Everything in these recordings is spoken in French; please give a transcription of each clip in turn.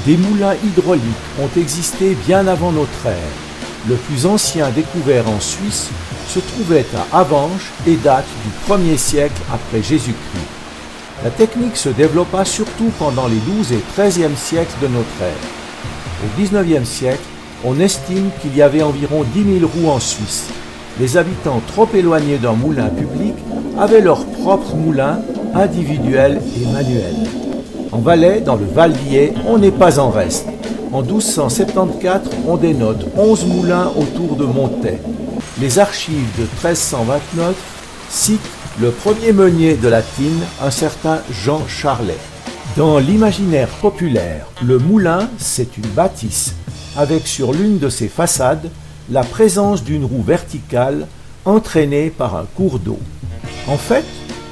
Des moulins hydrauliques ont existé bien avant notre ère. Le plus ancien découvert en Suisse se trouvait à Avenches et date du 1er siècle après Jésus-Christ. La technique se développa surtout pendant les 12 et 13e siècles de notre ère. Au 19e siècle, on estime qu'il y avait environ 10 000 roues en Suisse. Les habitants trop éloignés d'un moulin public avaient leur propre moulin, individuel et manuel. En Valais, dans le Val d'Yé, on n'est pas en reste. En 1274, on dénote 11 moulins autour de Montaix. Les archives de 1329 citent le premier meunier de la Tine, un certain Jean Charlet. Dans l'imaginaire populaire, le moulin, c'est une bâtisse, avec sur l'une de ses façades la présence d'une roue verticale entraînée par un cours d'eau. En fait,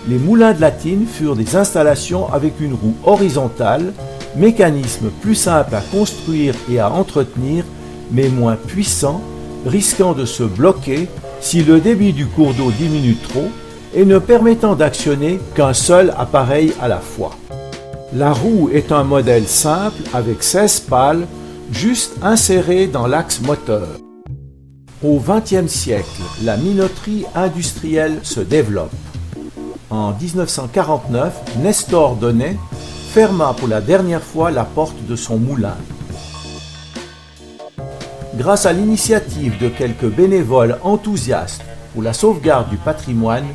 les moulins de la Tine furent des installations avec une roue horizontale, mécanisme plus simple à construire et à entretenir, mais moins puissant, risquant de se bloquer si le débit du cours d'eau diminue trop et ne permettant d'actionner qu'un seul appareil à la fois. La roue est un modèle simple avec 16 pales, juste insérées dans l'axe moteur. Au XXe siècle, la minoterie industrielle se développe. En 1949, Nestor Donnet ferma pour la dernière fois la porte de son moulin. Grâce à l'initiative de quelques bénévoles enthousiastes pour la sauvegarde du patrimoine,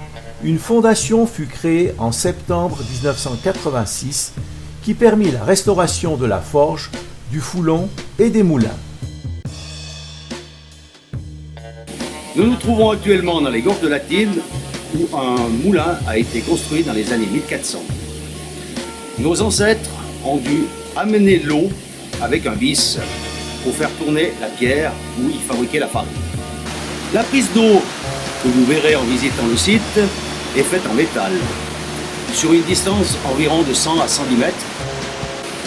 une fondation fut créée en septembre 1986 qui permit la restauration de la forge, du foulon et des moulins. Nous nous trouvons actuellement dans les gorges de la Tine où un moulin a été construit dans les années 1400. Nos ancêtres ont dû amener l'eau avec un vis pour faire tourner la pierre où ils fabriquaient la farine. La prise d'eau que vous verrez en visitant le site est faite en métal, sur une distance environ de 100 à 110 mètres.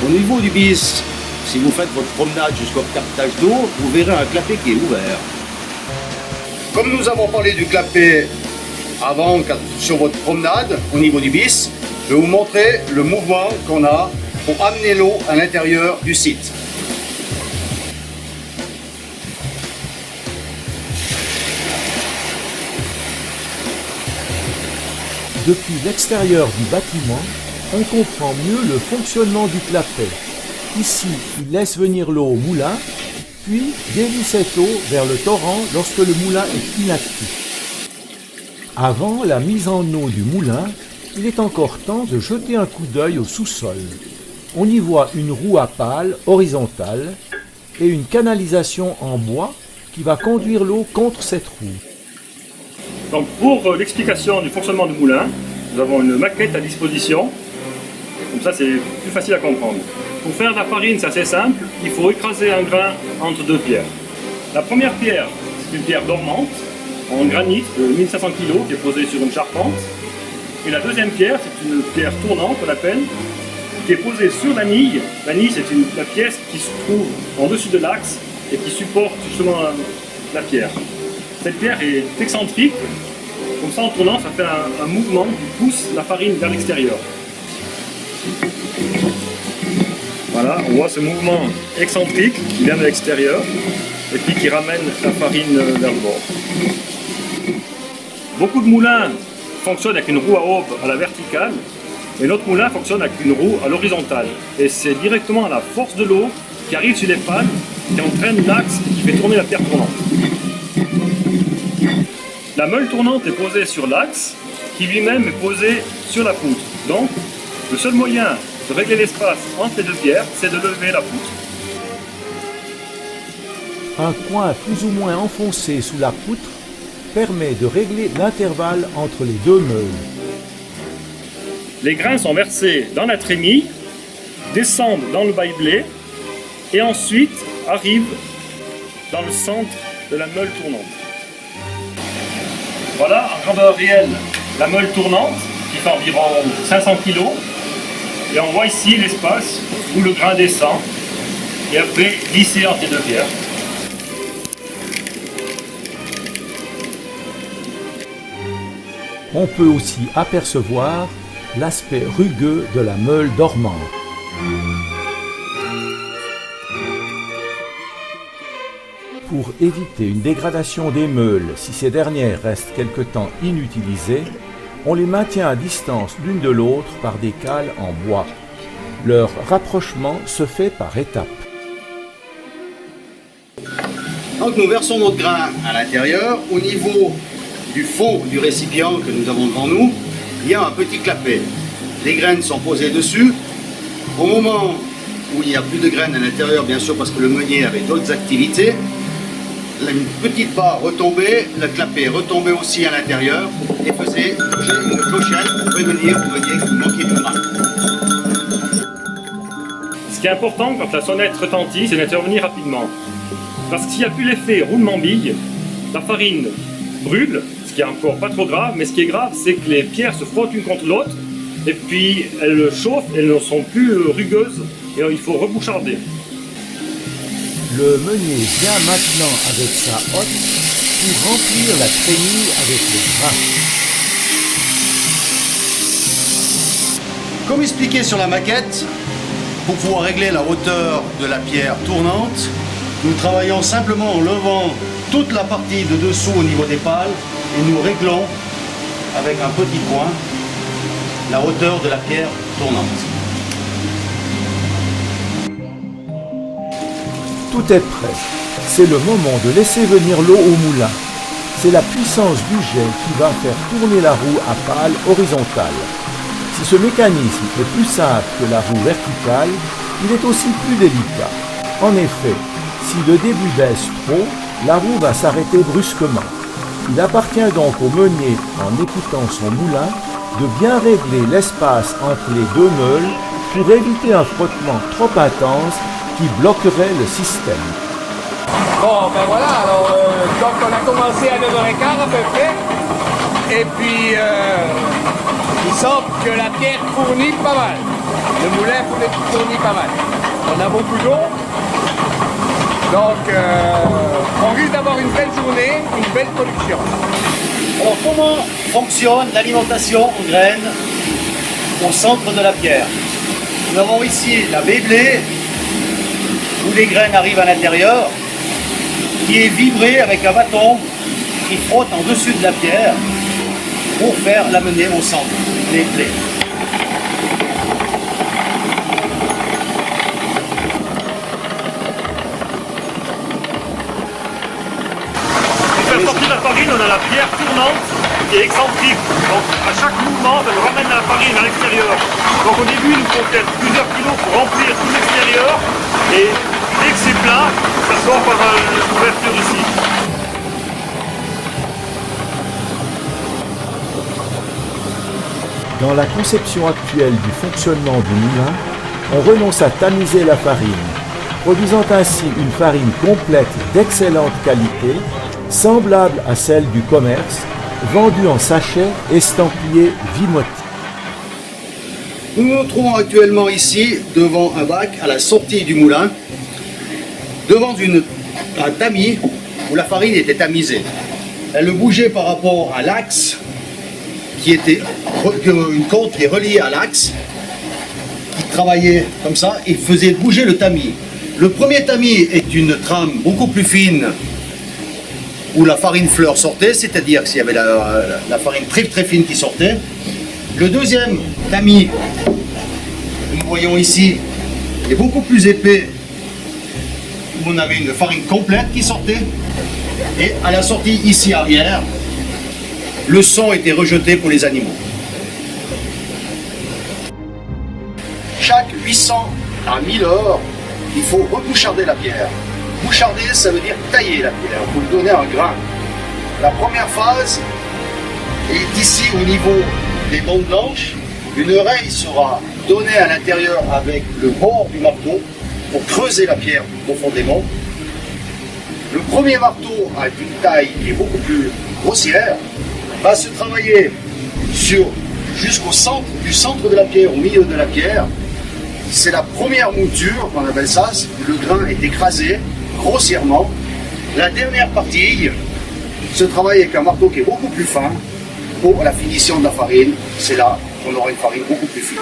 Au niveau du bis, si vous faites votre promenade jusqu'au captage d'eau, vous verrez un clapet qui est ouvert. Comme nous avons parlé du clapet avant sur votre promenade, au niveau du bis, je vais vous montrer le mouvement qu'on a pour amener l'eau à l'intérieur du site. Depuis l'extérieur du bâtiment, on comprend mieux le fonctionnement du clapet. Ici, il laisse venir l'eau au moulin, puis dévie cette eau vers le torrent lorsque le moulin est inactif. Avant la mise en eau du moulin, il est encore temps de jeter un coup d'œil au sous-sol. On y voit une roue à pales horizontale et une canalisation en bois qui va conduire l'eau contre cette roue. Donc pour l'explication du fonctionnement du moulin, nous avons une maquette à disposition. Comme ça, c'est plus facile à comprendre. Pour faire de la farine, c'est assez simple. Il faut écraser un grain entre deux pierres. La première pierre, c'est une pierre dormante, en granit de 1500 kg, qui est posée sur une charpente. Et la deuxième pierre, c'est une pierre tournante, qu'on appelle, qui est posée sur l'anille. L'anille, c'est la pièce qui se trouve en dessus de l'axe et qui supporte justement la pierre. Cette pierre est excentrique. Comme ça, en tournant, ça fait un mouvement qui pousse la farine vers l'extérieur. Voilà, on voit ce mouvement excentrique qui vient de l'extérieur et puis qui ramène la farine vers le bord. Beaucoup de moulins fonctionnent avec une roue à aube à la verticale et notre moulin fonctionne avec une roue à l'horizontale. Et c'est directement la force de l'eau qui arrive sur les pales qui entraîne l'axe et qui fait tourner la pierre tournante. La meule tournante est posée sur l'axe qui lui-même est posé sur la poutre. Donc, le seul moyen de régler l'espace entre les deux pierres, c'est de lever la poutre. Un coin plus ou moins enfoncé sous la poutre permet de régler l'intervalle entre les deux meules. Les grains sont versés dans la trémie, descendent dans le bas-blé et ensuite arrivent dans le centre de la meule tournante. Voilà, en grandeur réelle, la meule tournante qui fait environ 500 kg. Et on voit ici l'espace où le grain descend et après glisser entre les deux pierres. On peut aussi apercevoir l'aspect rugueux de la meule dormante. Pour éviter une dégradation des meules si ces dernières restent quelque temps inutilisées, on les maintient à distance l'une de l'autre par des cales en bois. Leur rapprochement se fait par étapes. Donc nous versons notre grain à l'intérieur. Au niveau du fond du récipient que nous avons devant nous, il y a un petit clapet. Les graines sont posées dessus. Au moment où il n'y a plus de graines à l'intérieur, bien sûr parce que le meunier avait d'autres activités, une petite barre retombait, le clapet retombait aussi à l'intérieur et faisait bouger une clochette pour prévenir au meunier qu'il manquait du grain. Ce qui est important quand la sonnette retentit, c'est d'intervenir rapidement. Parce que s'il n'y a plus l'effet roulement-bille, la farine brûle, ce qui est encore pas trop grave, mais ce qui est grave, c'est que les pierres se frottent une contre l'autre, et puis elles chauffent, elles ne sont plus rugueuses, et il faut reboucharder. Le meunier vient maintenant avec sa hotte pour remplir la trémie avec le grain. Comme expliqué sur la maquette, pour pouvoir régler la hauteur de la pierre tournante, nous travaillons simplement en levant toute la partie de dessous au niveau des pales et nous réglons avec un petit point la hauteur de la pierre tournante. Tout est prêt. C'est le moment de laisser venir l'eau au moulin. C'est la puissance du jet qui va faire tourner la roue à pale horizontale. Si ce mécanisme est plus simple que la roue verticale, il est aussi plus délicat. En effet, si le début baisse trop, la roue va s'arrêter brusquement. Il appartient donc au meunier, en écoutant son moulin, de bien régler l'espace entre les deux meules pour éviter un frottement trop intense qui bloquerait le système. Bon, ben voilà, alors donc on a commencé à 9h15 à peu près, et puis il semble que la pierre fournit pas mal. Le moulin fournit pas mal. On a beaucoup d'eau, donc on risque d'avoir une belle journée, une belle production. Alors comment fonctionne l'alimentation en graines au centre de la pierre? Nous avons ici la baie blé, où les graines arrivent à l'intérieur, qui est vibrée avec un bâton qui frotte en dessus de la pierre pour faire l'amener au centre des blés. Pour faire sortir la farine, on a la pierre tournante qui est excentrique. Donc à chaque mouvement, ça nous ramène la farine à l'extérieur. Donc au début, il nous faut peut-être plusieurs kilos pour remplir tout l'extérieur. Et dès que c'est plein, ça sort par l'ouverture ici. Dans la conception actuelle du fonctionnement du moulin, on renonce à tamiser la farine, produisant ainsi une farine complète d'excellente qualité, semblable à celle du commerce, vendue en sachet estampillé Vimotti. Nous nous trouvons actuellement ici devant un bac à la sortie du moulin, devant un tamis où la farine était tamisée. Elle bougeait par rapport à l'axe, qui était une côte qui est reliée à l'axe, qui travaillait comme ça et faisait bouger le tamis. Le premier tamis est une trame beaucoup plus fine où la farine fleur sortait, c'est-à-dire s'il y avait la farine très très fine qui sortait. Le deuxième tamis, nous voyons ici, est beaucoup plus épais, où on avait une farine complète qui sortait. Et à la sortie ici arrière, le son était rejeté pour les animaux. Chaque 800 à 1000 heures, il faut reboucharder la pierre. Boucharder, ça veut dire tailler la pierre, pour lui donner un grain. La première phase est ici au niveau des bandes blanches. Une oreille sera donnée à l'intérieur avec le bord du marteau pour creuser la pierre profondément. Le premier marteau a une taille qui est beaucoup plus grossière, va se travailler jusqu'au centre du centre de la pierre, au milieu de la pierre. C'est la première mouture qu'on appelle ça, le grain est écrasé grossièrement. La dernière partie se travaille avec un marteau qui est beaucoup plus fin pour la finition de la farine. C'est là qu'on aura une farine beaucoup plus fine.